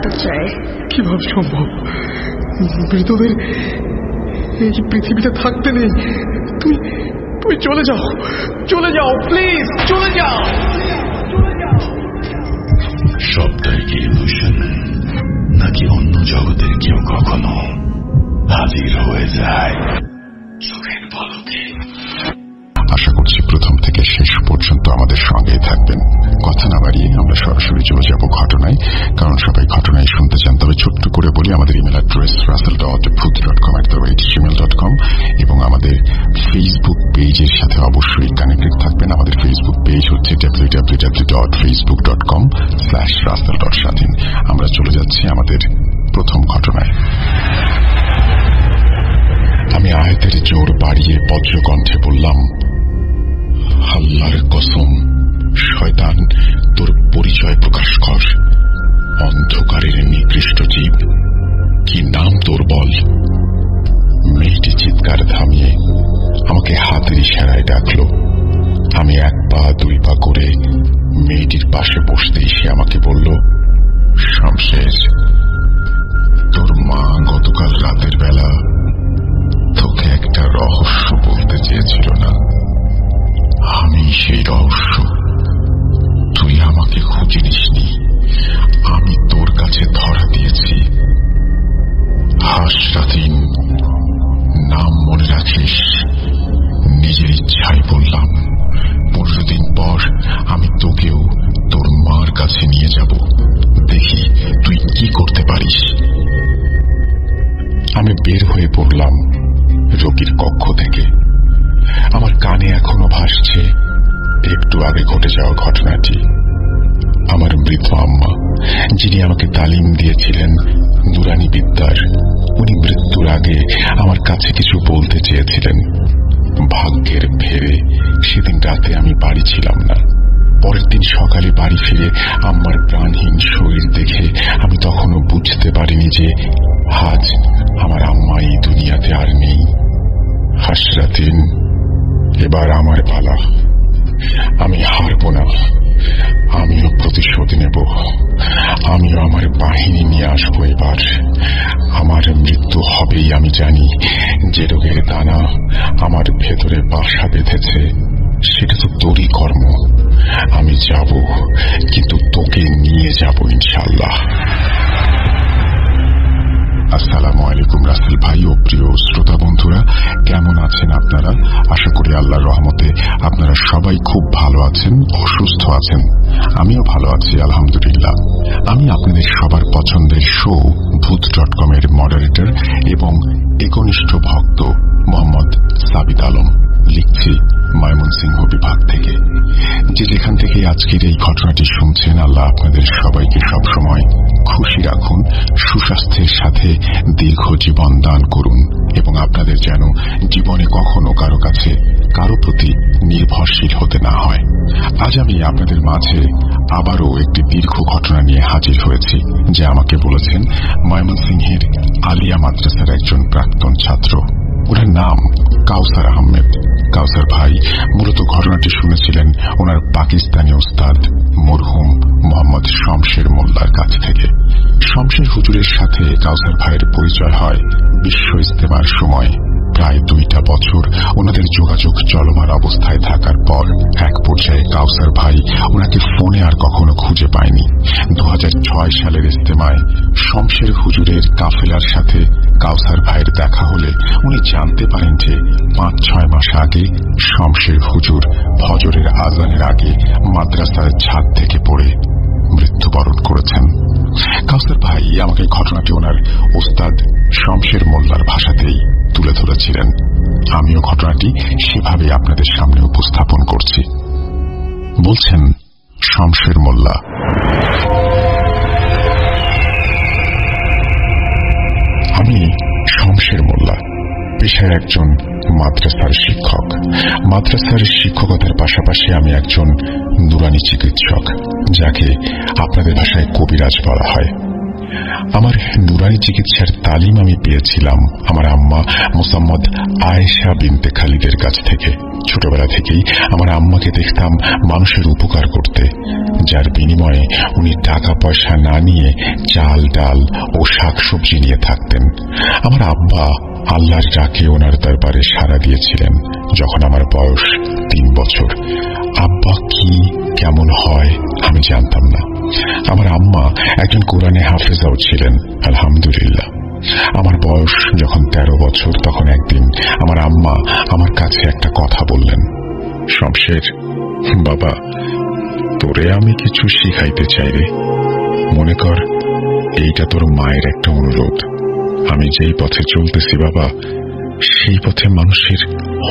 জানতে চাই। কিভাবে সম্ভব? মৃতদের এই পৃথিবীতে থাকতে নেই। তুমি চলে যাও, চলে যাও, প্লিজ চলে যাও। সবটাই কি ইলুশন, নাকি অন্য জগতের কেউ কখনো হাজির হয়ে যায় চোখের পলকে? আশা করছি প্রথম থেকে শেষ পর্যন্ত আমাদের সঙ্গেই থাকবেন। কথা না বাড়িয়ে আমরা সরাসরি চলে যাব ঘটনায়, কারণ সবাই ঘটনায় শুনতে চান। তবে ছোট্ট করে বলি, আমাদের ইমেল অ্যাড্রেস russell.bhuth.com এবং আমাদের ফেসবুক পেজের সাথে অবশ্যই কানেক্টেড থাকবেন। আমাদের ফেসবুক পেজ হচ্ছে www.facebook.com/russell.shatin। আমরা চলে যাচ্ছি আমাদের প্রথম ঘটনায়। আমি আয়াতের জোর বাড়িয়ে বজ্রকণ্ঠে বললাম, আল্লাহর কসম, শয়তান, তোর পরিচয় প্রকাশ কর। অন্ধকারের নিকৃষ্ট জীব, কি নাম তোর বল? মেয়েটি চিৎকার থামিয়ে আমাকে হাতের ইশারায় ডাকলো। আমি 1 পা 2 পা করে মেয়েটির পাশে বসতেই সে আমাকে বলল, শামশের, তোর মা গতকাল রাতের বেলা তোকে একটা রহস্য বলতে চেয়েছিল না? আমি সেই রহস্য। তুই আমাকে খুঁজে নিসনি, আমি তোর কাছে ধরা দিয়েছি। হাসরাতিন, নাম মনে রাখিস। নিজের ইচ্ছায় বললাম, 15 দিন পর আমি তোকেও তোর মার কাছে নিয়ে যাব, দেখি তুই কি করতে পারিস। আমি বের হয়ে পড়লাম রোগীর কক্ষ থেকে। আমার কানে এখনো ভাসছে একটু আগে ঘটে যাওয়া ঘটনাটি। আমার মৃত আম্মা, যিনি আমাকে তালিম দিয়েছিলেন নুরানি বিদ্যার, উনি মৃত্যুর আগে আমার কাছে কিছু বলতে চেয়েছিলেন। ভাগ্যের ফেরে সেদিন রাতে আমি বাড়ি ছিলাম না। পরের দিন সকালে বাড়ি ফিরে আম্মার প্রাণহীন শরীর দেখে আমি তখনও বুঝতে পারিনি যে আজ আমার আম্মা এই দুনিয়াতে আর নেই। হাসরাতিন, এবার আমার পালা। আমি হারব না, আমিও প্রতিশোধ নেব। আমিও আমার বাহিনী নিয়ে আসবো এবার। আমার মৃত্যু হবেই আমি জানি। যে রোগের দানা আমার ভেতরে বাসা বেঁধেছে সেটা তো তোরই কর্ম। আমি যাব, কিন্তু তোকে নিয়ে যাব ইনশাআল্লাহ। আসসালামু আলাইকুম রাসেল ভাই ও প্রিয় শ্রোতা বন্ধুরা, কেমন আছেন আপনারা? আশা করি আল্লাহর রহমতে আপনারা সবাই খুব ভালো আছেন ও সুস্থ আছেন। আমিও ভালো আছি আলহামদুলিল্লাহ। আমি আপনাদের সবার পছন্দের শো ভূত.com এর মডারেটর এবং একনিষ্ঠ ভক্ত মোহাম্মদ সাবিত আলম, লিখছি ময়মনসিংহ বিভাগ থেকে। যে যেখান থেকে আজকের এই ঘটনাটি শুনছেন, আল্লাহ আপনাদের সবাইকে সবসময় খুশি রাখুন, সুস্বাস্থ্যের সাথে দীর্ঘ জীবন দান করুন এবং আপনাদের যেন জীবনে কখনো কারো কাছে কারো প্রতি নির্ভরশীল হতে না হয়। আজ আমি আপনাদের মাঝে আবারও একটি দীর্ঘ ঘটনা নিয়ে হাজির হয়েছি, যা আমাকে বলেছেন ময়মনসিংহের আলিয়া মাদ্রাসার একজন প্রাক্তন ছাত্র। ওনার নাম কাউসার আহমেদ। কাউসার ভাই মূলত ঘটনাটি শুনেছিলেন ওনার পাকিস্তানি ওস্তাদ মরহুম মোহাম্মদ শমশের মোল্লার কাছ থেকে। শমশের হুজুরের সাথে কাউসার ভাইয়ের পরিচয় হয় বিশ্ব ইজতেমার সময়। প্রায় 2টা বছর ওনাদের যোগাযোগ চলমান অবস্থায় থাকার পর এক পর্যায়ে কাউসার ভাই ওনাকে ফোনে আর কখনো খুঁজে পায়নি। 2006 সালের ইজতেমায় শমশের হুজুরের কাফেলার সাথে কাউসার ভাইয়ের দেখা হলে উনি জানতে পারেন যে 5-6 মাস আগে শমশের হুজুর ফজরের আজানের আগে মাদ্রাসার ছাদ থেকে পড়ে মৃত্যুবরণ করেছেন। কাউসার ভাই আমাকে ঘটনাটি ওনার ওস্তাদ শমশের মোল্লার ভাষাতেই তুলে ধরেছিলেন। আমিও ঘটনাটি সেভাবে আপনাদের সামনে উপস্থাপন করছি। বলছেন শমশের মোল্লা, আমি শমশের মোল্লা, পেশায় একজন মাদ্রাসার শিক্ষক। মাদ্রাসার শিক্ষকতার পাশাপাশি আমি একজন নুরানি চিকিৎসক, যাকে আপনাদের ভাষায় কবিরাজ বলা হয়। আমার নুরানি চিকিৎসার তালিম আমি পেয়েছিলাম আমার আম্মা মুসাম্মদ আয়েশা বিনতে খালিদের কাছ থেকে। ছোটবেলা থেকেই আমার আম্মাকে দেখতাম মানুষের উপকার করতে, যার বিনিময়ে উনি টাকা পয়সা না নিয়ে চাল ডাল ও শাকসবজি নিয়ে থাকতেন। আমার আব্বা আল্লাহর ডাকে ওনার দরবারে সাড়া দিয়েছিলেন যখন আমার বয়স 3 বছর। আব্বা কি কেমন হয় আমি জানতাম না। আমার আম্মা একজন কোরআনে হাফেজাও ছিলেন, আলহামদুলিল্লাহ। আমার বয়স যখন 13 বছর, তখন একদিন আমার আম্মা আমার কাছে একটা কথা বললেন, শমশের বাবা, তোরে আমি কিছু শিখাইতে চাই রে। মনে কর এইটা তোর মায়ের একটা অনুরোধ। আমি যেই পথে চলতেছি বাবা, সেই পথে মানুষের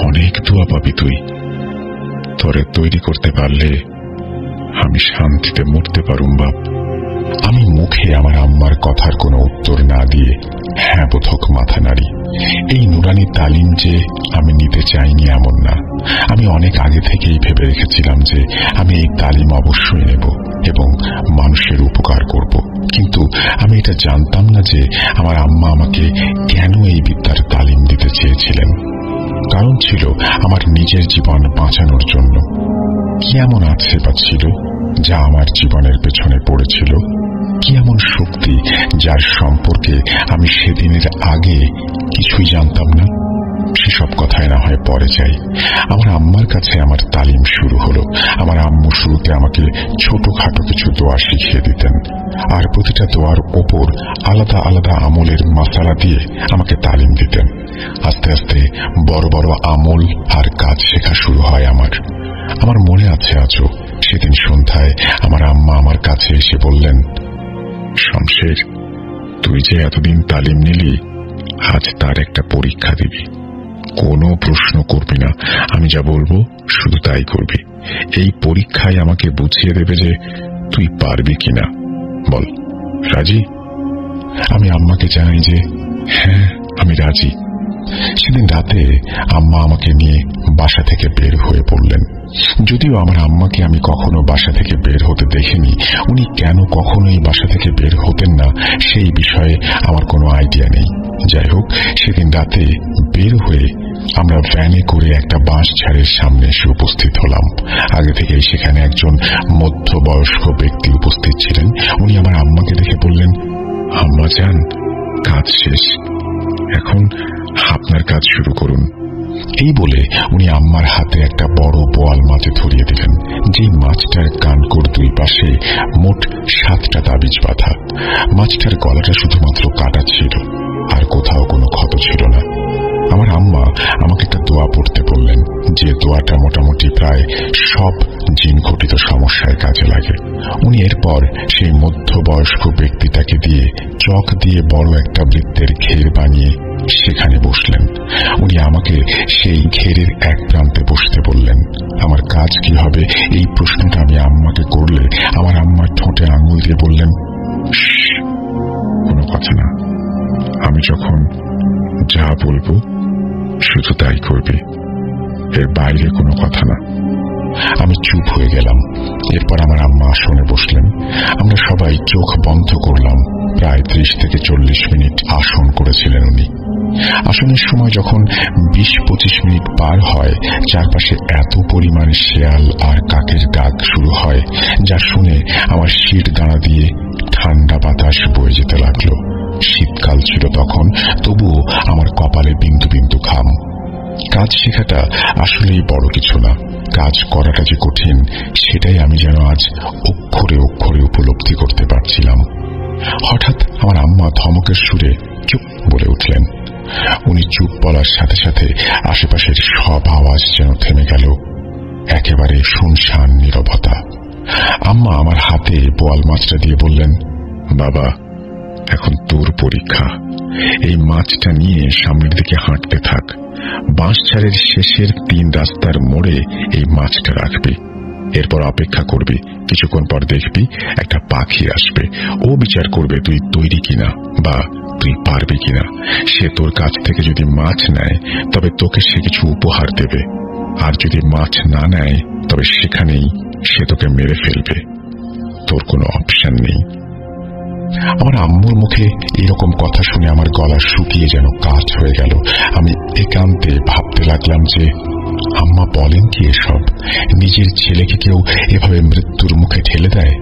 অনেক দোয়া পাবি তুই। তোরে তৈরি করতে পারলে আমি শান্তিতে মরতে পারুম বাপ। আমি মুখে আমার আম্মার কথার কোনো উত্তর না দিয়ে হ্যাঁ বোধক মাথা নাড়ি। এই নুরানি তালিম যে আমি নিতে চাইনি এমন না, আমি অনেক আগে থেকেই ভেবে রেখেছিলাম যে আমি এই তালিম অবশ্যই নেব এবং মানুষের উপকার করব। কিন্তু আমি এটা জানতাম না যে আমার আম্মা আমাকে কেন এই বিদ্যার তালিম দিতে চেয়েছিলেন। কারণ ছিল আমার নিজের জীবন বাঁচানোর জন্য। কি এমন আছে বা ছিল যা আমার জীবনের পেছনে পড়েছিল? কি এমন শক্তি যার সম্পর্কে আমি সেদিনের আগে কিছুই জানতাম না? সেসব কথায় না হয় পরে যাই। আমার আম্মার কাছে আমার তালিম শুরু হলো। আমার আম্মু শুরুতে আমাকে ছোটখাটো কিছু দোয়া শিখিয়ে দিতেন, আর প্রতিটা দোয়ার ওপর আলাদা আলাদা আমলের মাসালা দিয়ে আমাকে তালিম দিতেন। আস্তে আস্তে বড় বড় আমল আর কাজ শেখা শুরু হয় আমার। আমার মনে আছে আজও, সেদিন সন্ধ্যায় আমার আম্মা আমার কাছে এসে বললেন, শমশের, তুই যে এতদিন তালিম নিলি, আজ তার একটা পরীক্ষা দিবি। কোনো প্রশ্ন করবি না, আমি যা বলবো শুধু তাই করবি। এই পরীক্ষায় আমাকে বুঝিয়ে দেবে যে তুই পারবি কিনা। বল, রাজি? আমি আম্মাকে জানাই যে হ্যাঁ, আমি রাজি। সেদিন রাতে আম্মা আমাকে নিয়ে বাসা থেকে বের হয়ে পড়লেন। যদিও আমার আম্মাকে আমি কখনো বাসা থেকে বের হতে দেখিনি, উনি কেন কখনোই বাসা থেকে বের হতেন না সেই বিষয়ে আমার কোনো আইডিয়া নেই। যাই হোক, সেদিন রাতে বের হয়ে আমরা ভ্যানে করে একটা বাঁশঝাড়ের সামনে এসে উপস্থিত হলাম। আগে থেকেই সেখানে একজন মধ্যবয়স্ক ব্যক্তি উপস্থিত ছিলেন। উনি আমার আম্মাকে দেখে বললেন, আম্মা যান, কাজ শেষ, এখন আপনার কাজ শুরু করুন। এই বলে উনি আম্মার হাতে একটা বড় বোয়াল মাছ ধরিয়ে দিলেন, যে মাছটার কানকোর দুই পাশে মোট 7টা তাবিজ বাঁধা। মাছটার গলাটা শুধুমাত্র কাটা ছিল, আর কোথাও কোনো ক্ষত ছিল না। আমার আম্মা আমাকে একটা দোয়া পড়তে বললেন, যে দোয়াটা মোটামুটি প্রায় সব জিন ঘটিত সমস্যায় কাজে লাগে। উনি এরপর সেই মধ্যবয়স্ক ব্যক্তিটাকে দিয়ে চক দিয়ে বড় একটা বৃত্তের ঘের বানিয়ে সেখানে বসলেন। উনি আমাকে সেই ঘেরের এক প্রান্তে বসতে বললেন। আমার কাজ কি হবে এই প্রশ্নটা আমি আম্মাকে করলে আমার আম্মার ঠোঁটে আঙুল দিয়ে বললেন, কোনো কথা না, আমি যখন যা বলবো শুধু তাই করবি, এর বাইরে কোনো কথা না। আমি চুপ হয়ে গেলাম। এরপর আমার আম্মা আসনে বসলেন। আমরা সবাই চোখ বন্ধ করলাম। প্রায় 30 থেকে 40 মিনিট আসন করেছিলেন উনি। আসনের সময় যখন 20-25 মিনিট পার হয়, চারপাশে এত পরিমাণ শেয়াল আর কাকের ডাক শুরু হয় যা শুনে আমার শির দাঁড়া দিয়ে ঠান্ডা বাতাস বয়ে যেতে লাগলো। শীতকাল ছিল তখন, তবুও আমার কপালে বিন্দু বিন্দু ঘাম। কাজ শেখাটা আসলেই বড় কিছু না, কাজ করাটা যে কঠিন সেটাই আমি যেন আজ অক্ষরে অক্ষরে উপলব্ধি করতে পারছিলাম। হঠাৎ আমার আম্মা ধমকের সুরে চুপ বলে উঠলেন। উনি চুপ বলার সাথে সাথে আশেপাশের সব আওয়াজ যেন থেমে গেল। একেবারে শুনশান নীরবতা। আম্মা আমার হাতে বোয়াল মাছটা দিয়ে বললেন, বাবা, এখন তোর পরীক্ষা। এই মাছটা নিয়ে সামনের দিকে হাঁটতে থাক। বাঁশঝাড়ের শেষের 3 রাস্তার মোড়ে এই মাছটা রাখবি। এরপর অপেক্ষা করবি। কিছুক্ষণ পর দেখবি একটা পাখি আসবে। ও বিচার করবে তুই তৈরি কিনা বা তুই পারবি কিনা। সে তোর কাছ থেকে যদি মাছ নেয় তবে তোকে সে কিছু উপহার দেবে, আর যদি মাছ না নেয় তবে সেখানেই সে তোকে মেরে ফেলবে। তোর কোনো অপশন নেই। আমার আম্মুর মুখে এরকম কথা শুনে আমার গলা শুকিয়ে যেন কাঠ হয়ে গেল। আমি একান্তে ভাবতে লাগলাম যে আম্মা বলেন কি এসব? নিজের ছেলেকে কেউ এভাবে মৃত্যুর মুখে ঠেলে দেয়?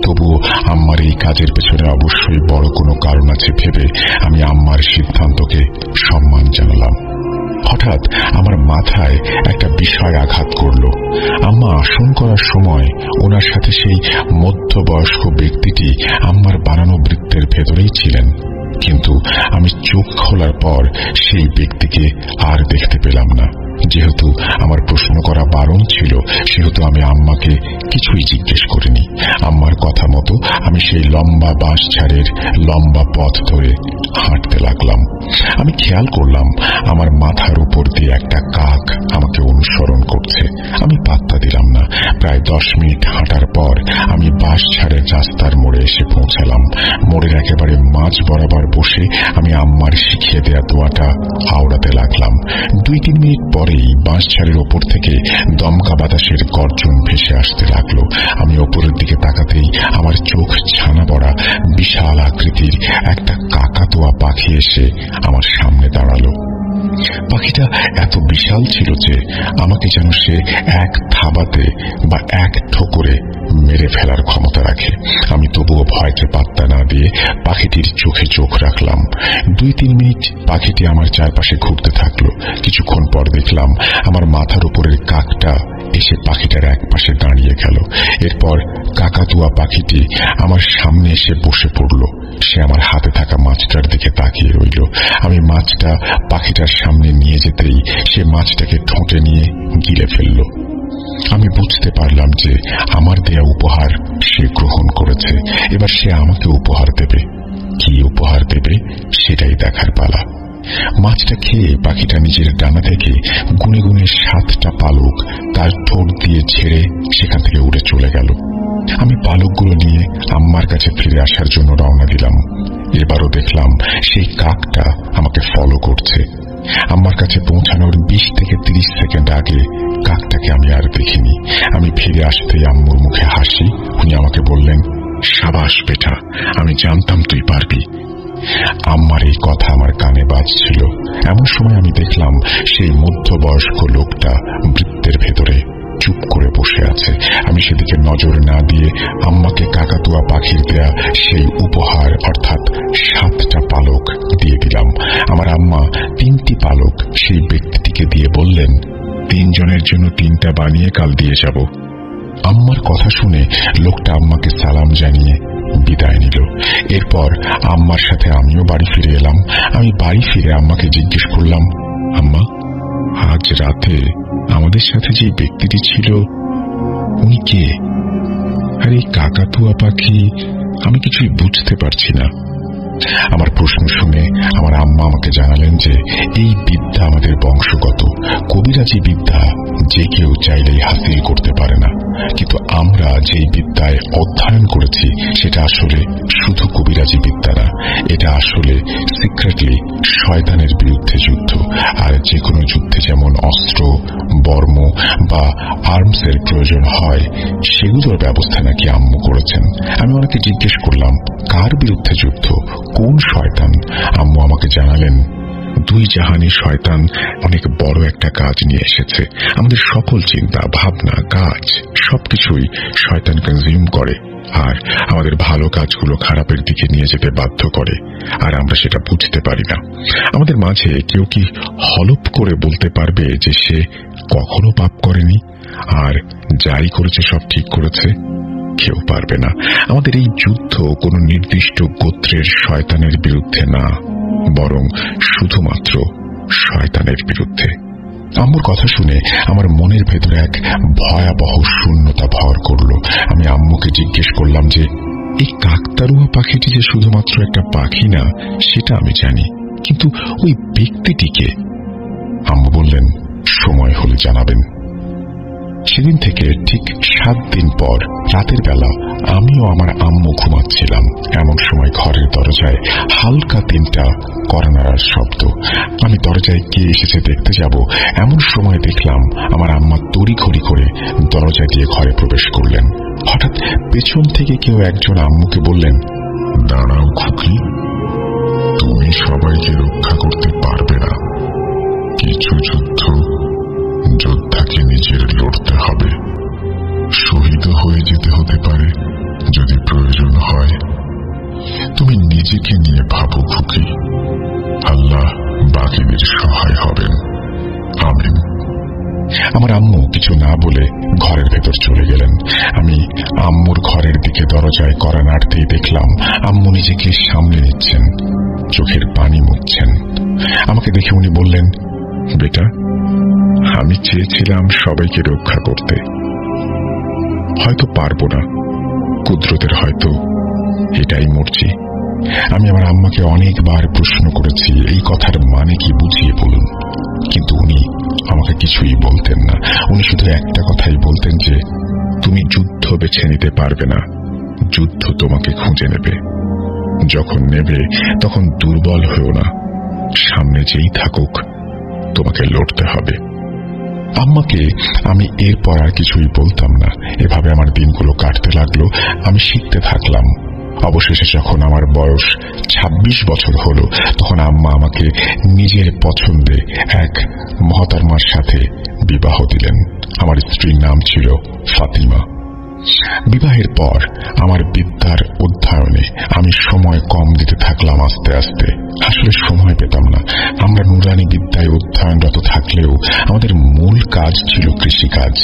তবুও আম্মার এই কাজের পেছনে অবশ্যই বড় কোনো কারণ আছে ভেবে আমি আম্মার সিদ্ধান্তকে সম্মান জানালাম। হঠাৎ আমার মাথায় একটা বিষয় আঘাত করল। আম্মা আসন করার সময় ওনার সাথে সেই মধ্যবয়স্ক ব্যক্তিটি আম্মার বানানো বৃত্তের ভেতরেই ছিলেন, কিন্তু আমি চোখ খোলার পর সেই ব্যক্তিকে আর দেখতে পেলাম না। যেহেতু আমার প্রশ্ন করা বারণ ছিল, সেহেতু আমি আম্মাকে কিছুই জিজ্ঞেস করিনি। আম্মার কথা মতো আমি সেই লম্বা বাঁশঝাড়ের লম্বা পথ ধরে হাঁটতে লাগলাম। আমি খেয়াল করলাম আমার মাথার উপর দিয়ে একটা কাক আমাকে অনুসরণ করছে। আমি পাত্তা দিলাম না। প্রায় 10 মিনিট হাঁটার পর আমি বাঁশঝাড়ের রাস্তার মোড়ে এসে পৌঁছালাম। মোড়ের একেবারে মাঝ বরাবর বসে আমি আম্মার শিখিয়ে দেয়া দোয়াটা আওড়াতে লাগলাম। 2-3 মিনিট পরেই বাঁশঝাড়ের ওপর থেকে দমকা বাতাসের গর্জন ভেসে আসতে লাগলো। আমি ওপরের দিকে তাকাতেই আমার চোখ ছানা পড়া বিশাল আকৃতির একটা কাকাতুয়া পাখি এসে আমার সামনে দাঁড়ালো। পাখিটা এত বিশাল ছিল যে আমাকে যেন সে এক থাবাতে বা এক ঠোকরে মেরে ফেলার ক্ষমতা রাখে। আমি তবুও ভয়কে পাত্তা না দিয়ে পাখিটির চোখে চোখ রাখলাম। 2-3 মিনিট পাখিটি আমার চারপাশে ঘুরতে থাকলো। কিছুক্ষণ পর দেখলাম আমার মাথার উপরের কাকটা এসে পাখিটার এক পাশে দাঁড়িয়ে গেল। এরপর কাকাতুয়া পাখিটি আমার সামনে এসে বসে পড়ল। সে আমার হাতে থাকা মাছটার দিকে তাকিয়ে রইল। আমি মাছটা পাখিটার সামনে নিয়ে যেতেই সে মাছটাকে ঠোঁটে নিয়ে গিলে ফেলল। আমি বুঝতে পারলাম যে আমার দেয়া উপহার সে গ্রহণ করেছে। এবার সে আমাকে উপহার দেবে। কি উপহার দেবে সেটাই দেখার পালা। মাছটা খেয়ে পাখিটা নিজের ডানা থেকে গুনে গুনে 7টা পালক তার ঠোঁট দিয়ে ছেড়ে সেখান থেকে উড়ে চলে গেল। আমি পালকগুলো নিয়ে আম্মার কাছে ফিরে আসার জন্য রওনা দিলাম। এবারও দেখলাম সেই কাকটা আমাকে ফলো করছে। আম্মার কাছে পৌঁছানোর 20 থেকে 30 সেকেন্ড আগে কাকটাকে আমি আর দেখিনি। আমি ফিরে আসতেই আম্মুর মুখে হাসি। উনি আমাকে বললেন, সাবাস বেটা, আমি জানতাম তুই পারবি। আম্মার এই কথা আমার কানে বাজছিল। এমন সময় আমি দেখলাম সেই মধ্যবয়স্ক লোকটা বৃত্তের ভেতরে চুপ করে বসে আছে। আমি সেদিকে নজর না দিয়ে আম্মাকে কাকাতুয়া পাখির দেয়া সেই উপহার অর্থাৎ 7টা পালক দিয়ে দিলাম। আমার আম্মা 3টি পালক সেই ব্যক্তিটিকে দিয়ে বললেন, 3 জনের জন্য 3টা বানিয়ে কাল দিয়ে যাব। আম্মার কথা শুনে লোকটা আম্মাকে সালাম জানিয়ে বিদায় নিল। এরপর আম্মার সাথে আমিও বাড়ি ফিরে এলাম। আমি বাড়ি ফিরে আম্মাকে জিজ্ঞেস করলাম, আম্মা, আজ রাতে আমাদের সাথে যে ব্যক্তিটি ছিল উনি কে? আর এই কাকাতুয়া পাখি, আমি কিছুই বুঝতে পারছি না। আমার প্রশ্ন শুনে আমার আম্মা আমাকে জানালেন যে এই বিদ্যা আমাদের বংশগত। কবিরাজি বিদ্যা যে কেউ চাইলেই হাসিল করতে পারে না, কিন্তু আমরা যেই বিদ্যায় অধ্যয়ন করেছি সেটা আসলে শুধু কবিরাজি বিদ্যা না, এটা আসলে সিক্রেটলি শয়তানের বিরুদ্ধে যুদ্ধ। আর যে কোনো যুদ্ধে যেমন অস্ত্র, বর্ম বা আর্মসের প্রয়োজন হয়, সেগুলোর ব্যবস্থা নাকি আম্মু করেছেন। আমি ওনাকে জিজ্ঞেস করলাম, কার বিরুদ্ধে যুদ্ধ, কোন শয়তান? আম্মু আমাকে জানালেন, 2 জাহানি শয়তান অনেক বড় একটা কাজ নিয়ে এসেছে। আমাদের সকল চিন্তা, ভাবনা, কাজ সবকিছুই শয়তান কনজিউম করে, আর আমাদের ভালো কাজগুলো খারাপের দিকে নিয়ে যেতে বাধ্য করে, আর আমরা সেটা বুঝতে পারি না। আমাদের মাঝে কেউ কি হলপ করে বলতে পারবে যে সে কখনো পাপ করেনি আর যাই করেছে সব ঠিক করেছে? কেউ পারবে না। আমাদের এই যুদ্ধ কোনো নির্দিষ্ট গোত্রের শয়তানের বিরুদ্ধে না, বরং শুধুমাত্র শয়তানের বিরুদ্ধে। আম্মুর কথা শুনে আমার মনের ভেতরে এক ভয়াবহ শূন্যতা ভর করল। আমি আম্মুকে জিজ্ঞেস করলাম যে এই কাকতারুয়া পাখিটি যে শুধুমাত্র একটা পাখি না সেটা আমি জানি, কিন্তু ওই ব্যক্তিটিকে? আম্মু বললেন, সময় হলে জানাবেন। সেদিন থেকে ঠিক 7 দিন পর রাতের বেলা আমিও আমার আম্মু ঘুমাচ্ছিলাম। এমন সময় ঘরের দরজায় হালকা 3টা কড়া নাড়ার শব্দ। আমি দরজায় কে এসেছে দেখতে যাব, এমন সময় দেখলাম আমার আম্মা তড়িঘড়ি করে দরজা দিয়ে ঘরে প্রবেশ করলেন। হঠাৎ পেছন থেকে কেউ একজন আম্মুকে বললেন, দাঁড়াও খুকি, তুমি সবাইকে রক্ষা করতে পারবে না। কিছু যুদ্ধ যোদ্ধা নিজেকে নিয়ে ভাবো খুকি, আল্লাহ বাকিদের সহায় হবেন। আমিন। আমার আম্মু কিছু না বলে ঘরের ভেতর চলে গেলেন। আমি আম্মুর ঘরের দিকে দরজায় কড়া নাড়তেই দেখলাম আম্মু নিজেকে সামলে নিচ্ছেন, চোখের পানি মুছছেন। আমাকে দেখে উনি বললেন, বেটা, আমি চেয়েছিলাম সবাইকে রক্ষা করতে, হয়তো পারবো না, কুদরতের হয়তো এটাই মর্জি। আমি আমার আম্মাকে অনেকবার প্রশ্ন করেছি এই কথার মানে কি বুঝিয়ে বলুন, কিন্তু উনি আমাকে কিছুই বলতেন না। উনি শুধু একটা কথাই বলতেন যে তুমি যুদ্ধ বেছে নিতে পারবে না, যুদ্ধ তোমাকে খুঁজে নেবে। যখন নেবে তখন দুর্বল হয়েও না, সামনে যেই থাকুক তোমাকে লড়তে হবে। আম্মাকে আমি এরপর আর কিছুই বলতাম না। এভাবে আমার দিনগুলো কাটতে লাগলো। আমি শিখতে থাকলাম। অবশেষে যখন আমার বয়স 26 বছর হলো, তখন আম্মা আমাকে নিজের পছন্দে এক মহতারমার সাথে বিবাহ দিলেন। আমার স্ত্রীর নাম ছিল ফাতিমা। বিবাহের পর আমার বিদ্যার অধ্যয়নে আমি সময় কম দিতে থাকলাম। আস্তে আস্তে আসলে সময় পেতাম না। আমরা নুরানি বিদ্যায় অধ্যয়নরত থাকলেও আমাদের মূল কাজ ছিল কৃষিকাজ।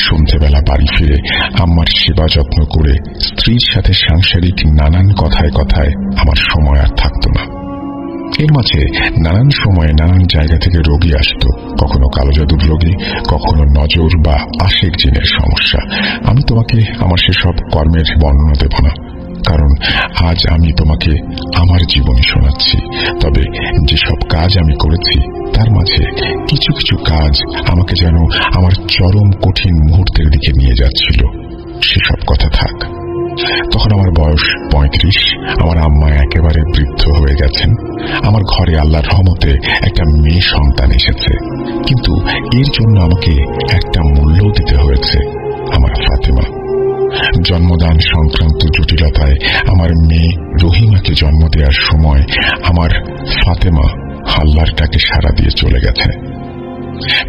সন্ধ্যেবেলা বাড়ি ফিরে আম্মার সেবা যত্ন করে স্ত্রীর সাথে সাংসারিক নানান কথায় কথায় আমার সময় আর থাকতো না। এর মাঝে নানান সময়ে নানান জায়গা থেকে রোগী আসতো, কখনো কালো জাদুর রোগী, কখনো নজর বা আশেক জিনের সমস্যা। আমি তোমাকে আমার সেসব কর্মের বর্ণনা দেব না, কারণ আজ আমি তোমাকে আমার জীবনী শোনাচ্ছি। তবে যেসব কাজ আমি করেছি তার মাঝে কিছু কিছু কাজ আমাকে যেন আমার চরম কঠিন মুহূর্তের দিকে নিয়ে যাচ্ছিল। সেসব কথা থাক। তখন আমার বয়স 35। আমার আম্মা একেবারে বৃদ্ধ হয়ে গেছেন। আমার ঘরে আল্লাহর রহমতে একটা মেয়ে সন্তান এসেছে, কিন্তু এর জন্য আমাকে একটা মূল্য দিতে হয়েছে, আমার ফাতেমা। জন্মদান সংক্রান্ত জটিলতায় আমার মেয়ে রহিমাকে জন্ম দেওয়ার সময় আমার ফাতেমা আল্লাহর ডাকে সাড়া দিয়ে চলে গেছে।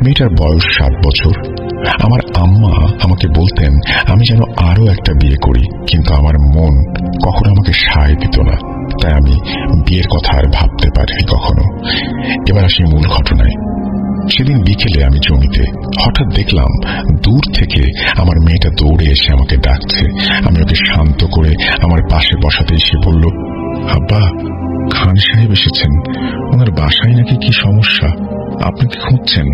মেয়েটার বয়স 7 বছর। আমার আম্মা আমাকে বলতেন আমি যেন আরো একটা বিয়ে করি, কিন্তু আমার মন কখনো আমাকে সায় দিত না, তাই আমি বিয়ের কথা আর ভাবতে পারিনি কখনো। এবার আসি মূল ঘটনায়। সেদিন বিকেলে আমি জমিতে হঠাৎ দেখলাম দূর থেকে আমার মেয়েটা দৌড়ে এসে আমাকে ডাকছে। আমি ওকে শান্ত করে আমার পাশে বসাতে এসে বলল, আব্বা, খান সাহেব এসেছেন, ওনার বাসায় নাকি কি সমস্যা, আপনাকে খুঁজছেন।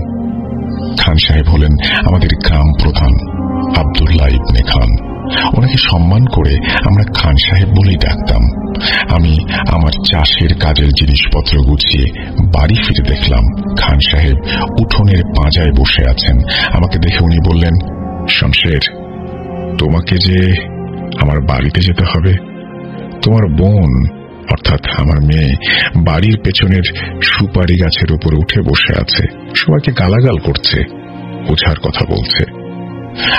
খান সাহেব হলেন আমাদের গ্রাম প্রধান আব্দুল্লাহ ইবনে খান। ওনাকে সম্মান করে আমরা খান সাহেব বলেই ডাকতাম। আমি আমার চাষের কাজের জিনিসপত্র গুছিয়ে বাড়ি ফিরে দেখলাম খান সাহেব উঠোনের পাঁজায় বসে আছেন। আমাকে দেখে উনি বললেন, শমশের, তোমাকে যে আমার বাড়িতে যেতে হবে। তোমার বোন অর্থাৎ আমার মেয়ে বাড়ির পেছনের সুপারি গাছের উপর উঠে বসে আছে, সবাইকে গালাগাল করছে, বোঝার কথা বলছে।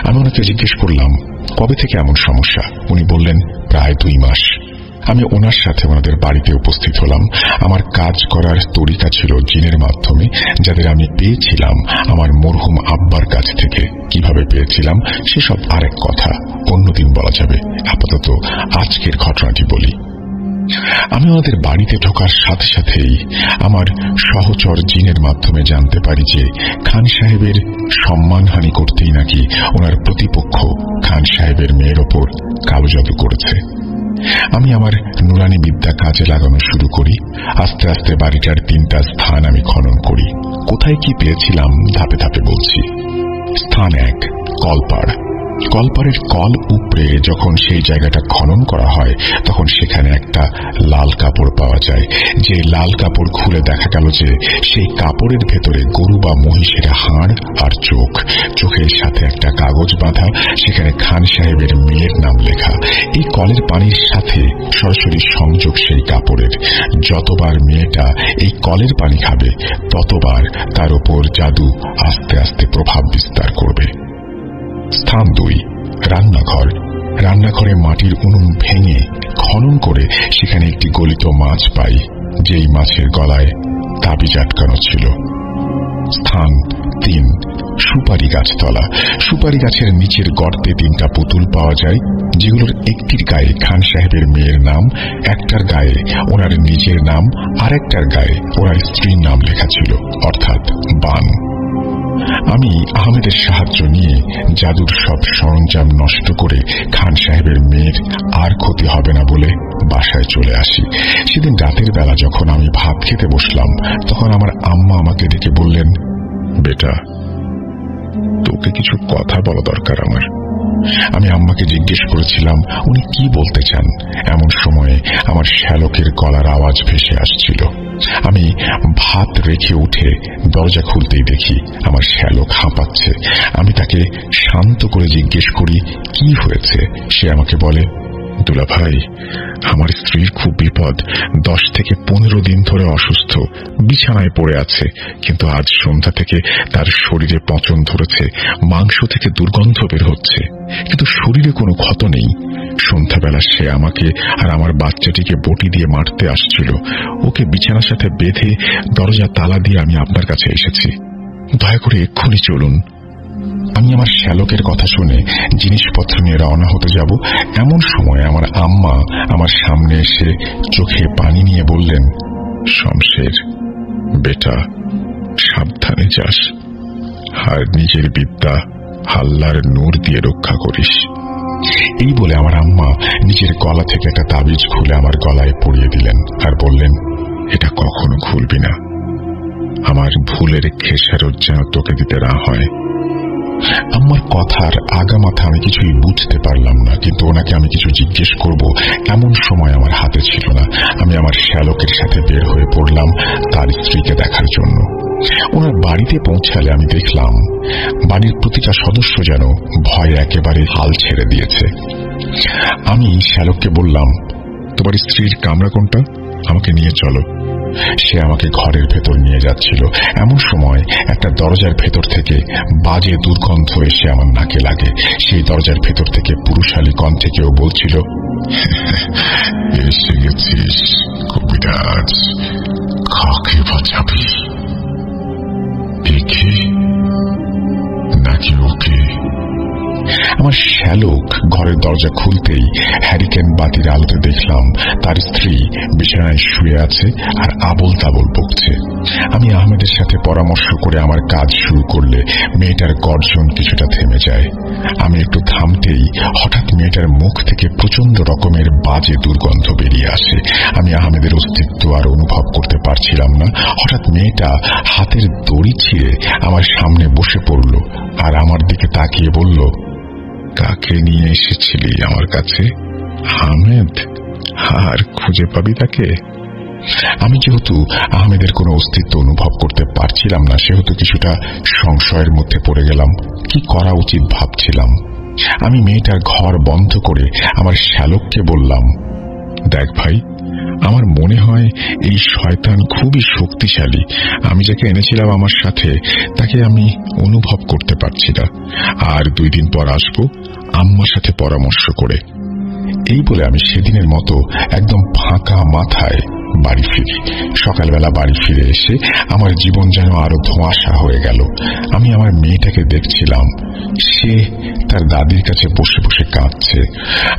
আমি ওনাকে জিজ্ঞেস করলাম কবে থেকে এমন সমস্যা। উনি বললেন প্রায় 2 মাস। আমি ওনার সাথে ওনাদের বাড়িতে উপস্থিত হলাম। আমার কাজ করার তরিকা ছিল জিনের মাধ্যমে, যাদের আমি পেয়েছিলাম আমার মরহুম আব্বার কাছ থেকে। কিভাবে পেয়েছিলাম সেসব আরেক কথা, অন্যদিন বলা যাবে। আপাতত আজকের ঘটনাটি বলি। আমি ওনাদের বাড়িতে ঢোকার সাথে সাথেই আমার সহচর জিনের মাধ্যমে জানতে পারি যে খান সাহেবের সম্মানহানি করতেই নাকি ওনার প্রতিপক্ষ খান সাহেবের মেয়ের ওপর কালো জাদু করেছে। আমি আমার নুরানি বিদ্যা কাজে লাগানো শুরু করি। আস্তে আস্তে বাড়িটার 3টা স্থান আমি খনন করি। কোথায় কি পেয়েছিলাম ধাপে ধাপে বলছি। স্থান 1, কলপাড়। কলপাড়ের কল উপরে যখন সেই জায়গাটা খনন করা হয় তখন সেখানে একটা লাল কাপড় পাওয়া যায়। যে লাল কাপড় খুলে দেখা গেল যে সেই কাপড়ের ভেতরে গরু বা মহিষের হাড় আর চোখ, চোখের সাথে একটা কাগজ বাঁধা, সেখানে খান সাহেবের মেয়ের নাম লেখা। এই কলের পানির সাথে সরাসরি সংযোগ সেই কাপড়ের। যতবার মেয়েটা এই কলের পানি খাবে ততবার তার উপর জাদু আস্তে আস্তে প্রভাব বিস্তার করবে। স্থান 2, রান্নাঘর। রান্নাঘরে মাটির উনুন ভেঙে খনন করে সেখানে একটি গলিত মাছ পাই, যেই মাছের গলায় তাবিজ আটকানো ছিল। স্থান 3, সুপারি গাছতলা। সুপারি গাছের নিচের গর্তে 3টা পুতুল পাওয়া যায়, যেগুলোর একটির গায়ে খান সাহেবের মেয়ের নাম, একটার গায়ে ওনার নিজের নাম, আর একটার গায়ে ওনার স্ত্রীর নাম লেখা ছিল, অর্থাৎ বান। আমি আহমেদের সাহায্য নিয়ে জাদুর সব সরঞ্জাম নষ্ট করে খান সাহেবের মেয়ের আর ক্ষতি হবে না বলে বাসায় চলে আসি। সেদিন রাতের বেলা যখন আমি ভাত খেতে বসলাম, তখন আমার আম্মা আমাকে ডেকে বললেন, বেটা, তোকে কিছু কথা বলা দরকার আমার। আমি আম্মাকে জিজ্ঞেস করেছিলাম উনি কি বলতে চান। এমন সময়ে আমার শ্যালকের গলার আওয়াজ ভেসে আসছিল। আমি ভাত রেখে উঠে দরজা খুলতেই দেখি আমার শ্যালক হাঁপাচ্ছে। আমি তাকে শান্ত করে জিজ্ঞেস করি কি হয়েছে। সে আমাকে বলে, দুলা ভাই, আমার স্ত্রীর খুব বিপদ। 10 থেকে 15 দিন ধরে অসুস্থ, বিছানায় পড়ে আছে। কিন্তু আজ সন্ধ্যা থেকে তার শরীরে পচন ধরেছে, মাংস থেকে দুর্গন্ধ বের হচ্ছে, কিন্তু শরীরে কোনো ক্ষত নেই। সন্ধ্যাবেলা সে আমাকে আর আমার বাচ্চাটিকে বটি দিয়ে মারতে আসছিল। ওকে বিছানার সাথে বেঁধে দরজা তালা দিয়ে আমি আপনার কাছে এসেছি। দয়া করে এক্ষুনি চলুন। আমি আমার শ্যালকের কথা শুনে জিনিসপত্র নিয়ে রওনা হতে যাব, এমন সময় আমার আম্মা আমার সামনে এসে চোখে পানি নিয়ে বললেন, শমশের বেটা, সাবধানে যাস, আর নিজের বিদ্যা আল্লাহর নূর দিয়ে রক্ষা করিস। এই বলে আমার আম্মা নিজের গলা থেকে একটা তাবিজ খুলে আমার গলায় পরিয়ে দিলেন আর বললেন, এটা কখনো খুলবি না, আমার ভুলের খেসারত যেন তোকে দিতে না হয়। আমার কথার আগামাথা আমি কিছুই বুঝতে পারলাম না, কিন্তু ওনাকে আমি কিছু জিজ্ঞেস করব এমন সময় আমার হাতে ছিল না। আমি আমার শ্যালকের সাথে বের হয়ে পড়লাম তার স্ত্রীকে দেখার জন্য। ওনার বাড়িতে পৌঁছালে আমি দেখলাম বাড়ির প্রতিটা সদস্য যেন ভয়ে একেবারে হাল ছেড়ে দিয়েছে। আমি শ্যালককে বললাম, তোমার স্ত্রীর কামরা কোনটা? আমাকে নিয়ে চলো। সে আমাকে ঘরের ভেতর নিয়ে যাচ্ছিল। এমন সময় একটা দরজার ভেতর থেকে বাজে দুর্গন্ধ এসে আমার নাকে লাগে। সেই দরজার ভেতর থেকে পুরুষালী কণ্ঠে কেউ বলছিল, এসে গেছিস কবিরাজ, কাকে বাঁচাবি, একে নাকি ওকে? আমার শ্যালক ঘরের দরজা খুলতেই হ্যারিকেন বাতির আলোতে দেখলাম তার স্ত্রী বিছানায় শুয়ে আছে আর আবল তাবল বকছে। আমি আহমেদের সাথে পরামর্শ করে আমার কাজ শুরু করলে মেয়েটার গর্জন কিছুটা থেমে যায়। আমি একটু থামতেই হঠাৎ মেয়েটার মুখ থেকে প্রচন্ড রকমের বাজে দুর্গন্ধ বেরিয়ে আসে। আমি আহমেদের অস্তিত্ব আর অনুভব করতে পারছিলাম না। হঠাৎ মেয়েটা হাতের দড়ি ছিঁড়ে আমার সামনে বসে পড়ল আর আমার দিকে তাকিয়ে বলল, কাকে নিয়ে এসেছিলি আমার কাছে? আহমেদ, আর খুঁজে পাবি তাকে? আমি যেহেতু আহমেদের কোনো অস্তিত্ব অনুভব করতে পারছিলাম না, সেহেতু কিছুটা সংশয়ের মধ্যে পড়ে গেলাম। কি করা উচিত ভাবছিলাম। আমি মেয়েটার ঘর বন্ধ করে আমার শ্যালককে বললাম, দেখ ভাই, আমার মনে হয় এই শয়তান খুবই শক্তিশালী। আমি যাকে এনেছিলাম আমার সাথে তাকে আমি অনুভব করতে পারছি না। আর 2 দিন পর আসবো আম্মার সাথে পরামর্শ করে। এই বলে আমি সেদিনের মতো একদম ফাঁকা মাথায় বাড়ি ফিরি। সকালবেলা বাড়ি ফিরে এসে আমার জীবন যেন আরো ধোঁয়াশা হয়ে গেল। আমি আমার মেয়েটাকে দেখছিলাম, সে তার দাদির কাছে বসে বসে কাঁদছে।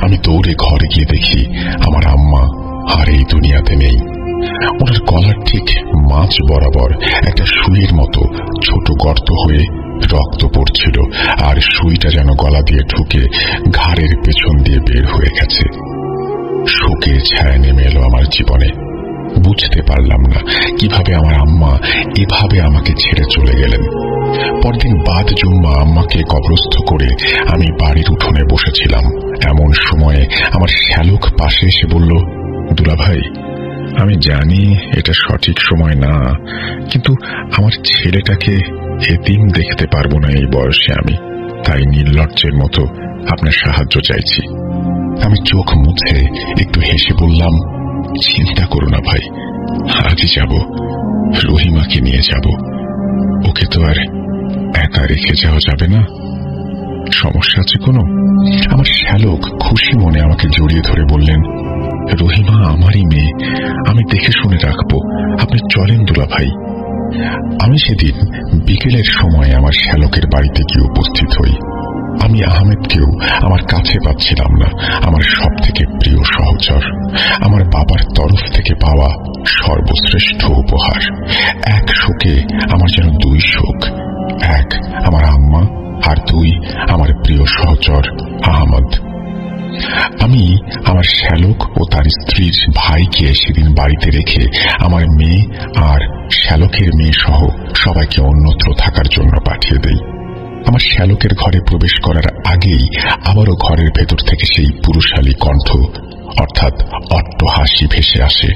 আমি দৌড়ে ঘরে গিয়ে দেখি আমার আম্মা আর এই দুনিয়াতে নেই। ওনার গলার ঠিক মাছ বরাবর একটা সুইয়ের মতো ছোট গর্ত হয়ে রক্ত পড়ছিল, আর সুইটা যেন গলা দিয়ে ঢুকে ঘাড়ের পেছন দিয়ে বের হয়ে গেছে। শোকের ছায়া নেমে এলো আমার জীবনে। বুঝতে পারলাম না কিভাবে আমার আম্মা এভাবে আমাকে ছেড়ে চলে গেলেন। পরদিন বাদ জুম্মা আম্মাকে কবরস্থ করে আমি বাড়ির উঠোনে বসেছিলাম। এমন সময়ে আমার শ্যালক পাশে এসে বলল, দুলা ভাই, আমি জানি এটা সঠিক সময় না, কিন্তু আমার ছেলেটাকে এতিম দেখতে পারবো না এই বয়সে আমি, তাই নির্লজ্জের মতো আপনার সাহায্য চাইছি। আমি চোখ মুছে একটু হেসে বললাম, চিন্তা করো না ভাই, আজই যাব, রহিমাকে নিয়ে যাব। ওকে তো আর একা রেখে যাওয়া যাবে না। সমস্যা আছে কোনো? আমার শ্যালক খুশি মনে আমাকে জড়িয়ে ধরে বললেন, রহিমা আমারই মেয়ে, আমি দেখে শুনে রাখবো, আপনি চলেন দুলা ভাই। আমি সেদিন বিকেলের সময় আমার শ্যালকের বাড়িতে গিয়ে উপস্থিত হই। আমি আহমেদকেও আমার কাছে পাচ্ছিলাম না। আমার সব থেকে প্রিয় সহচর, আমার বাবার তরফ থেকে পাওয়া সর্বশ্রেষ্ঠ উপহার। এক শোকে আমার যেন দুই শোক, এক আমার আম্মা আর দুই আমার প্রিয় সহচর আহমদ। আমি আমার শ্যালক ও তার স্ত্রীর ভাইকে সেদিন বাড়িতে রেখে আমার মেয়ে আর শ্যালকের মেয়ে সহ সবাইকে অন্যত্র থাকার জন্য পাঠিয়ে দেই। আমার শ্যালকের ঘরে প্রবেশ করার আগেই আবারও ঘরের ভেতর থেকে সেই পুরুষালী কণ্ঠ অর্থাৎ অট্টহাসি ভেসে আসে।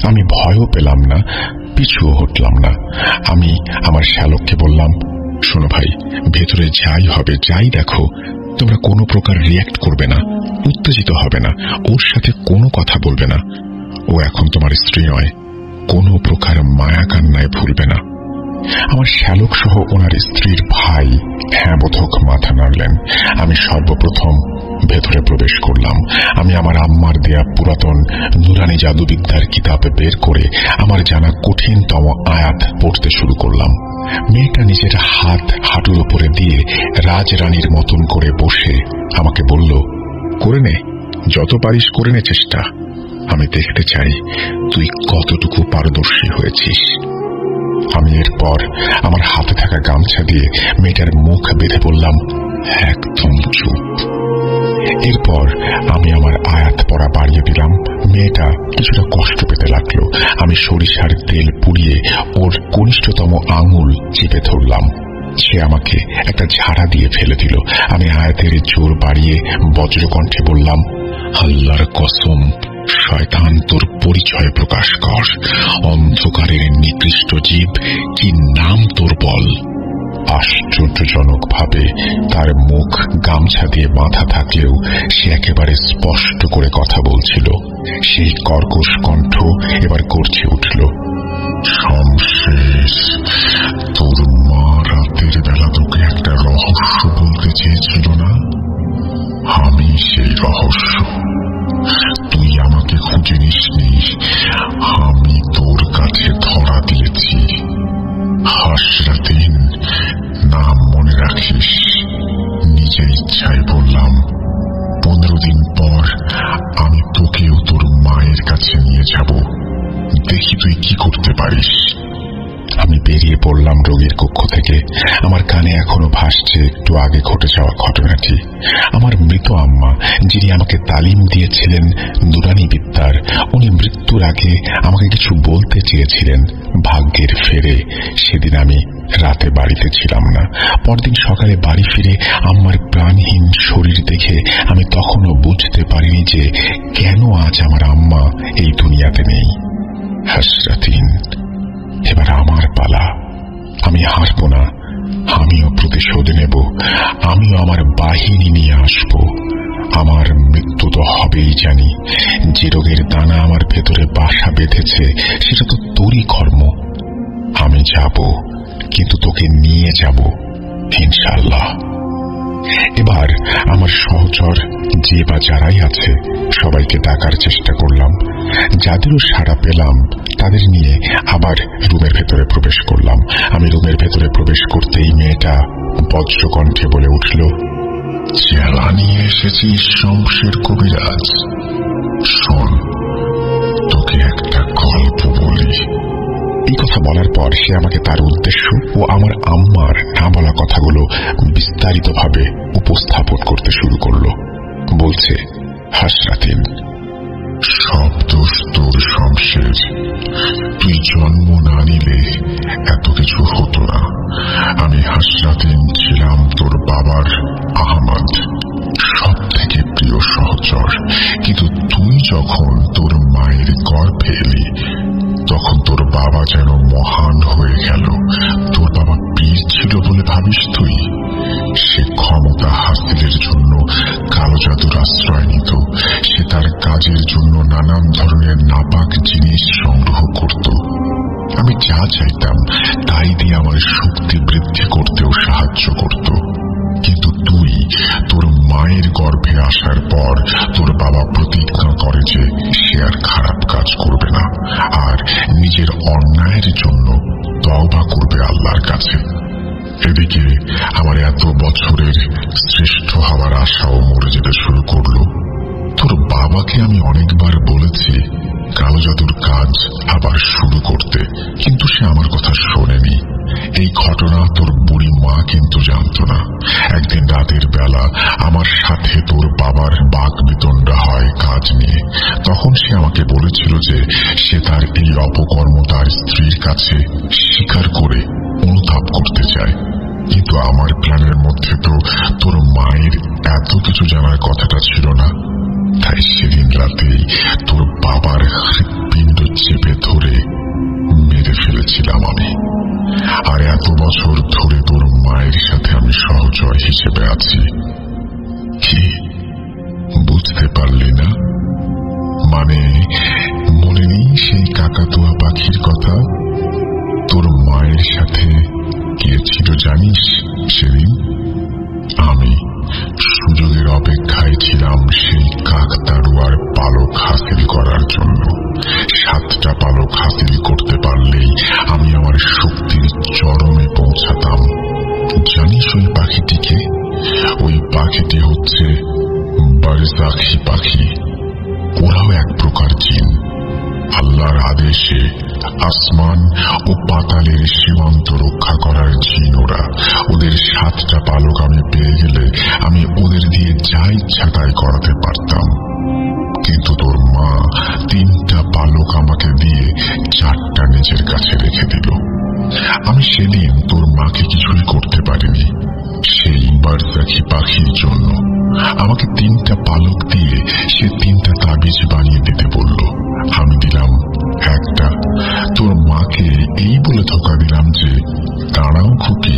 আমি ভয়ও পেলাম না, পিছুও হটলাম না। আমি আমার শ্যালককে বললাম, শোনো ভাই, ভেতরে যাই হবে, যাই দেখো, তোমরা কোনো প্রকার রিয়্যাক্ট করবে না, উত্তেজিত হবে না, ওর সাথে কোনো কথা বলবে না। ও এখন তোমার স্ত্রী নয়, কোনো প্রকার মায়া কান্নায় ভুলবে না। আমার শ্যালক সহ ওনার স্ত্রীর ভাই হ্যাঁ বোধক মাথা নাড়লেন। আমি সর্বপ্রথম ভেতরে প্রবেশ করলাম। আমি আমার আম্মার দেয়া পুরাতন নুরানি জাদুবিদ্যার কিতাব বের করে আমার জানা কঠিনতম আয়াত পড়তে শুরু করলাম। মেয়েটা নিজের হাত হাঁটুর উপরে দিয়ে রাজরানীর মতন করে বসে আমাকে বলল, করে নে, যত পারিস করে নে চেষ্টা। আমি দেখতে চাই তুই কতটুকু পারদর্শী হয়েছিস। আমি এরপর আমার হাতে থাকা গামছা দিয়ে মেয়েটার মুখ বেঁধে বললাম, একদম চুপ। এরপর আমি আমার আয়াত পড়া বাড়িয়ে দিলাম। মেয়েটা কিছুটা কষ্ট পেতে লাগলো। আমি সরিষার তেল পুড়িয়ে ওর কনিষ্ঠতম আঙুল চেপে ধরলাম। সে আমাকে একটা ঝাড়া দিয়ে ফেলে দিল। আমি আয়াতের জোর বাড়িয়ে বজ্রকণ্ঠে বললাম, আল্লাহর কসম, শয়তান তোর পরিচয় প্রকাশ কর, অন্ধকারের নিকৃষ্ট জীব, কি নাম তোর বল। আশ্চর্যজনকভাবে তার মুখ গামছা দিয়ে বাঁধা থাকলেও সে একেবারে স্পষ্ট করে কথা বলছিল। সেই কর্কশ কণ্ঠ এবার গর্জে উঠল, শমশের, তোর মা রাতের বেলা তোকে একটা রহস্য বলতে চেয়েছিল না? আমি সেই রহস্য। তুই আমাকে খুঁজে নিসনি, আমি তোর কাছে ধরা দিয়েছি। হাসরাতিন নাম মনে রাখিস। নিজে ইচ্ছায় বললাম, 15 দিন পর আমি তোকেও তোর মায়ের কাছে নিয়ে যাব, দেখি তুই কি করতে পারিস। আমি বেরিয়ে পড়লাম রোগীর কক্ষ থেকে। আমার কানে এখনো ভাসছে একটু আগে ঘটে যাওয়া ঘটনাটি। আমার মৃত আম্মা, যিনি আমাকে তালিম দিয়েছিলেন নুরানি বিদ্যার, উনি মৃত্যুর আগে আমাকে কিছু বলতে চেয়েছিলেন। ভাগ্যের ফেরে সেদিন আমি রাতে বাড়িতে ছিলাম না। পরদিন সকালে বাড়ি ফিরে আম্মার প্রাণহীন শরীর দেখে আমি তখনও বুঝতে পারিনি যে কেন আজ আমার আম্মা এই দুনিয়াতে নেই। হাসরাতিন, এবার আমার পালা। আমি হারবো না, আমিও প্রতিশোধ নেব, আমিও আমার বাহিনী নিয়ে আসব। আমার মৃত্যু তো হবেই জানি। যে রোগের দানা আমার ভেতরে বাসা বেঁধেছে সেটা তো তোরই কর্ম। আমি যাব, কিন্তু তোকে নিয়ে যাব ইনশাআল্লাহ। এবার আমার সহচর যে বা যারাই আছে সবাইকে ডাকার চেষ্টা করলাম। যাদেরও সাড়া পেলাম তাদের নিয়ে আবার রুমের ভেতরে প্রবেশ করলাম। আমি রুমের ভেতরে প্রবেশ করতেই মেয়েটা বজ্রকণ্ঠে বলে উঠল, চেলা নিয়ে এসেছিস শমশের কবিরাজ? শোন, তোকে একটা গল্প বলি। এই কথা বলার পর সে আমাকে তার উদ্দেশ্য ও আমার আম্মার না বলা কথাগুলো বিস্তারিতভাবে উপস্থাপন করতে শুরু করলো। বলছে, হাসরাতিন, সব দোষ তোর শমশের। তুই জন্ম না নিলে এত কিছু হতো না। আমি হাসরাতিন ছিলাম তোর বাবার আহমদ, সব থেকে প্রিয় সহচর। কিন্তু তুই যখন তোর মায়ের গর্ভে এলি তখন তোর বাবা যেন মহান হয়ে গেল। তোর বাবা পীর ছিল বলে ভাবিস তুই? সে ক্ষমতা হাসিলের জন্য কালো জাদুর আশ্রয় নিত। সে তার কাজের জন্য নানান ধরনের নাপাক জিনিস সংগ্রহ করত। আমি যা চাইতাম তাই দিয়ে আমার শক্তি বৃদ্ধি করতেও সাহায্য করত। কিন্তু তুই তোর মায়ের গর্ভে আসার পর তোর বাবা প্রতিজ্ঞা করে যে সে আর খারাপ কাজ করবে না, আর নিজের অন্যায়ের জন্য তওবা করবে আল্লাহর কাছে। এদিকে আমার এত বছরের শ্রেষ্ঠ হওয়ার আশাও মরে যেতে শুরু করলো। তোর বাবাকে আমি অনেকবার বলেছি কালো জাদুর কাজ আবার শুরু করতে, কিন্তু সে আমার কথা শোনেনি। এই ঘটনা তোর বুড়ি মা কিন্তু জানতো না। একদিন রাতের বেলা আমার সাথে তোর বাবার বাকবিতণ্ডা হয় কাজ নিয়ে। তখন সে আমাকে বলেছিল যে সে তার এই অপকর্ম তার স্ত্রীর কাছে স্বীকার করে অনুতাপ করতে চায়, কিন্তু আমার প্ল্যানের মধ্যে তো তোর মায়ের এত কিছু জানার কথাটা ছিল না। তাই সেদিন রাতেই তোর বাবার হৃৎপিণ্ড চেপে ধরে মেরে ফেলেছিলাম আমি। আর এত বছর ধরে তোর মায়ের সাথে আমি সহচয় হিসেবে আছি। কি বুঝতে পারলি না? মানে মনে নেই সেই কাকাতুয়া পাখির কথা? তোর মায়ের সাথে কে ছিল জানিস সেদিন? আমি সুযোগের অপেক্ষায় ছিলাম সেই কাকতাড়ুয়ার পালক হাসিল করার জন্য। 7টা পালক হাসিল করতে পারলেই আমি আমার শক্তির চরমে পৌঁছাতাম। জানিস ওই পাখিটিকে? ওই পাখিটি হচ্ছে বারজাখী পাখি। ওরাও এক প্রকার জিন। আল্লাহর আদেশে আসমান ও পাতালের সীমান্ত রক্ষা করার জিন ওরা। ওদের 7টা পালক আমি পেয়ে গেলে আমি ওদের দিয়ে যা ইচ্ছা তাই করাতে পারতাম, কিন্তু তোর মা 3টা পালক আমাকে দিয়ে 4টা নিজের কাছে রেখে দিল। আমি সেদিন তোর মাকে কিছুই করতে পারিনি। সেই বারজাখী পাখির জন্য আমাকে 3টা পালক দিয়ে সে 3টা তাবিজ বানিয়ে দিতে বলল। আমি দিলাম 1টা। তোর মাকে এই বলে ধোঁকা দিলাম যে দাঁড়াও খুকি,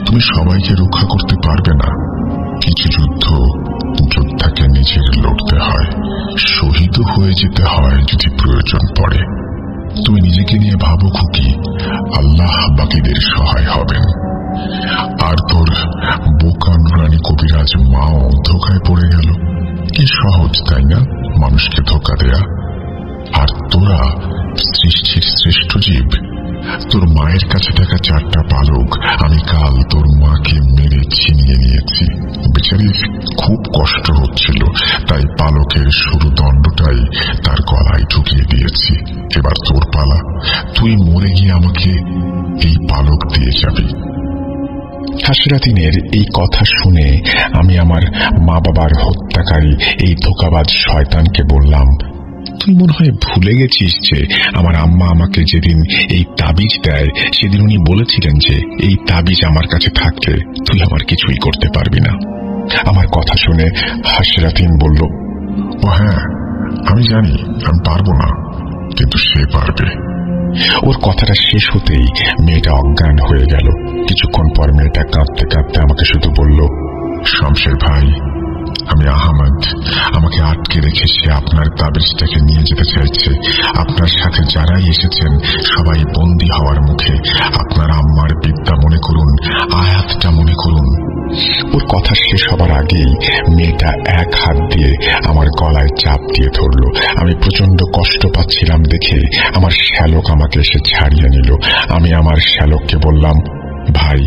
তুমি সবাইকে রক্ষা করতে পারবে না। কিছু যোদ্ধাকে নিজের লড়তে হয়, শহীদও হয়ে যেতে হয় যদি প্রয়োজন পড়ে। তুমি নিজেকে নিয়ে ভাবো খুকি, আল্লাহ বাকিদের সহায় হবেন। আর তোর বোকা নুরানি কবিরাজ মাও ধোকায় পড়ে গেল। কি সহজ তাই না মানুষকে ধোকা দেয়া? আর তোরা সৃষ্টির শ্রেষ্ঠ জীব। তোর মায়ের কাছে থাকা 4টা পালক আমি কাল তোর মাকে মেরে ছিনিয়ে নিয়েছি। বেচারির খুব কষ্ট হচ্ছিল, তাই পালকের সরু দণ্ডটাই তার গলায় ঢুকিয়ে দিয়েছি। এবার তোর পালা, তুই মরে গিয়ে আমাকে এই পালক দিয়ে যাবি। হাসরাতিনের এই কথা শুনে আমি আমার মা বাবার হত্যাকারী এই ধোঁকাবাজ শয়তানকে বললাম, তুই মনে হয় ভুলে গেছিস যে আমার আম্মা আমাকে যেদিন এই তাবিজ দেয় সেদিন উনি বলেছিলেন যে এই তাবিজ আমার কাছে থাকলে তুই আমার কিছুই করতে পারবি না। আমার কথা শুনে হাসরাতিন বলল, ও হ্যাঁ, আমি জানি আমি পারবো না, কিন্তু সে পারবে। ওর কথাটা শেষ হতেই মেয়েটা অজ্ঞান হয়ে গেল। কিছুক্ষণ পর মেয়েটা কাঁদতে কাঁদতে আমাকে শুধু বলল, শামশের ভাই, আমি আহমদ। আমাকে আটকে রেখে সে আপনার তাবিজটাকে নিয়ে যেতে চাইছে। আপনার সাথে যারাই এসেছেন সবাই বন্দী হওয়ার মুখে। আপনার আম্মার বিদ্যা মনে করুন, আয়াতটা মনে করুন। ওর কথা শেষ হবার আগেই মেয়েটা এক হাত দিয়ে আমার গলায় চাপ দিয়ে ধরল। আমি প্রচন্ড কষ্ট পাচ্ছিলাম দেখে আমার শ্যালক আমাকে এসে ছাড়িয়ে নিল। আমি আমার শ্যালককে বললাম, ভাই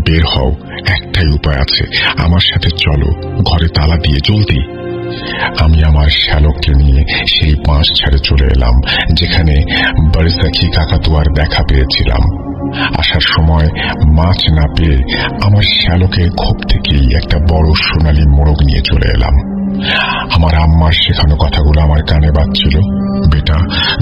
বের হও, একটাই উপায় আছে, আমার সাথে চলো, ঘরে তালা দিয়ে জলদি। আমি আমার শ্যালককে নিয়ে সেই বাঁশ ছাড়ে চলে এলাম যেখানে বারজাখী কাকাতুয়ার দেখা পেয়েছিলাম। আসার সময় মাছ না পেয়ে আমার শ্যালকের খোপ থেকেই একটা বড় সোনালী মোড়ক নিয়ে চলে এলাম। আমার আম্মার শেখানো কথাগুলো আমার কানে বাজছিল, বেটা,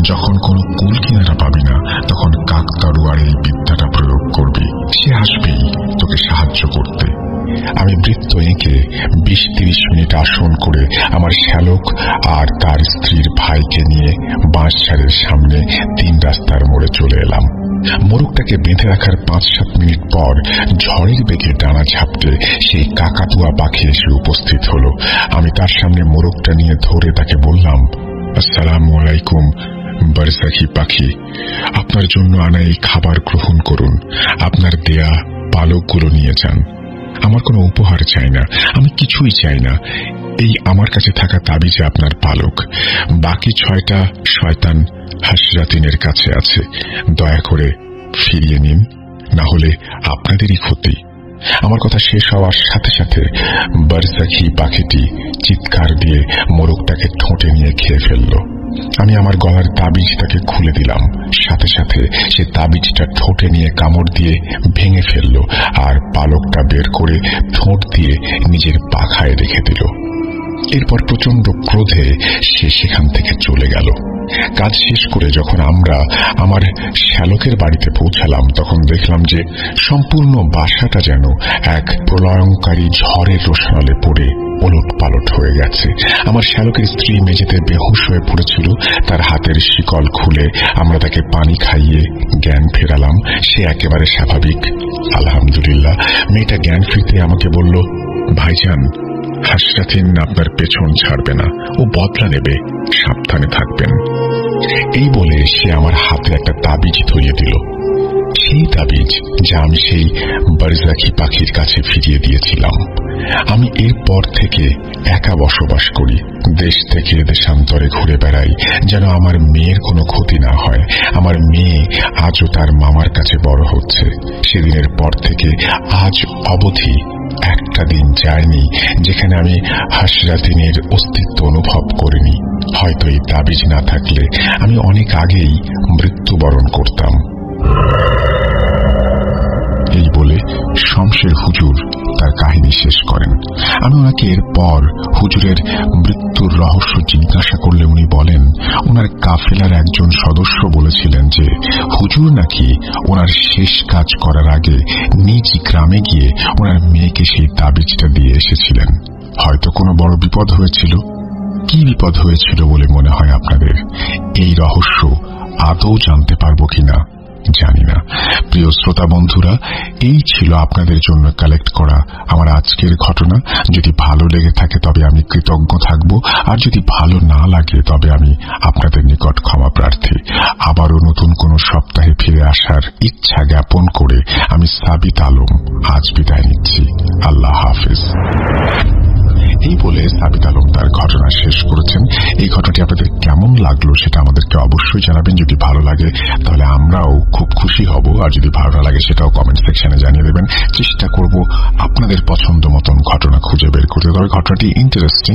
যখন কোনো কুল কিনারা পাবি না তখন কাকতাড়ুয়ার এই বিদ্যাটা প্রয়োগ করবি, সে আসবেই তোকে সাহায্য করতে। আমি বৃত্ত এঁকে 20-30 মিনিট আসন করে আমার শ্যালক আর তার স্ত্রীর ভাইকে নিয়ে বাঁশঝাড়ের সামনে 3 রাস্তার মোড়ে চলে এলাম। মোরগটাকে বেঁধে রাখার 5-7 মিনিট পর ঝড়ের বেগে ডানা ঝাপটে সেই কাকাতুয়া পাখি এসে উপস্থিত হলো। আমি তার সামনে মোরগটা নিয়ে ধরে তাকে বললাম, আসসালামু আলাইকুম বারজাখী পাখি, আপনার জন্য আনা এই খাবার গ্রহণ করুন, আপনার দেয়া পালকগুলো নিয়ে যান। আমার কোনো উপহার চাই না, আমি কিছুই চাই না। এই আমার কাছে থাকা তাবিজে আপনার পালক, বাকি 6টা শয়তান হাসরাতিনের কাছে আছে। দয়া করে ফিরিয়ে নিন, না হলে আপনাদেরই ক্ষতি। আমার কথা শেষ হওয়ার সাথে সাথে বারজাখি পাখিটি চিৎকার দিয়ে মোরগটাকে ঠোঁটে নিয়ে খেয়ে ফেলল। আমি আমার গলার তাবিজ তাকে খুলে দিলাম। সাথে সাথে সে তাবিজটা ঠোঁটে নিয়ে কামড় দিয়ে ভেঙে ফেলল আর পালকটা বের করে ঠোঁট দিয়ে নিজের পাখায় রেখে দিল। এরপর প্রচন্ড ক্রোধে সে সেখান থেকে চলে গেল। কাজ শেষ করে যখন আমরা আমার শ্যালকের বাড়িতে পৌঁছালাম, তখন দেখলাম যে সম্পূর্ণ বাসাটা যেন এক প্রলয়ঙ্কারী ঝড়ের রোশনালে পড়ে ওলট পালট হয়ে গেছে। আমার শ্যালকের স্ত্রী মেঝেতে বেহুশ হয়ে পড়েছিল। তার হাতের শিকল খুলে আমরা তাকে পানি খাইয়ে জ্ঞান ফেরালাম। সে একেবারে স্বাভাবিক, আলহামদুলিল্লাহ। মেয়েটা জ্ঞান ফিরতে আমাকে বলল, ভাইজান, হাসরাতিন আপনার পেছন ছাড়বে না, ও বদলা নেবে, সাবধানে থাকবেন। এই বলে সে আমার হাতে একটা তাবিজ ধরিয়ে দিল, সেই তাবিজ যা আমি সেই বারজাখি পাখির কাছে ফিরিয়ে দিয়েছিলাম। আমি এরপর থেকে একা বসবাস করি, দেশ থেকে দেশান্তরে ঘুরে বেড়াই, যেন আমার মেয়ের কোনো ক্ষতি না হয়। আমার মেয়ে আজও তার মামার কাছে বড় হচ্ছে। সেদিনের পর থেকে আজ অবধি একটা দিন যায়নি যেখানে আমি হাসরাতিনের অস্তিত্ব অনুভব করিনি। হয়তো এই তাবিজ না থাকলে আমি অনেক আগেই মৃত্যুবরণ করতাম। এই বলে শমশের হুজুর তার কাহিনী শেষ করেন। আমি ওনাকে এরপর হুজুরের মৃত্যুর রহস্য জিজ্ঞাসা করলে উনি বলেন, ওনার কাফেলার একজন সদস্য বলেছিলেন যে হুজুর নাকি ওনার শেষ কাজ করার আগে নিজ গ্রামে গিয়ে ওনার মেয়েকে সেই তাবিজটা দিয়ে এসেছিলেন। হয়তো কোনো বড় বিপদ হয়েছিল। কি বিপদ হয়েছিল বলে মনে হয় আপনাদের? এই রহস্য আদৌ জানতে পারবো কিনা জানি না। প্রিয় শ্রোতা বন্ধুরা, এই ছিল আপনাদের জন্য কালেক্ট করা আমার আজকের ঘটনা। যদি ভালো লেগে থাকে তবে আমি কৃতজ্ঞ থাকব, আর যদি ভালো না লাগে তবে আমি আপনাদের নিকট ক্ষমা প্রার্থী। আবারও নতুন কোনো সপ্তাহে ফিরে আসার ইচ্ছা জ্ঞাপন করে আমি সাবিত আলম আজ বিদায় নিচ্ছি। আল্লাহ হাফেজ। এই বলে সাবিত আলম তার ঘটনা শেষ করেছেন। এই ঘটনাটি আপনাদের কেমন লাগলো সেটা আমাদেরকে অবশ্যই জানাবেন। যদি ভালো লাগে তাহলে আমরাও খুব খুশি হব, আর যদি ভালো না লাগে সেটাও কমেন্ট সেকশনে জানিয়ে দেবেন। চেষ্টা করব আপনাদের পছন্দ মতন ঘটনা খুঁজে বের করতে। তবে ঘটনাটি ইন্টারেস্টিং।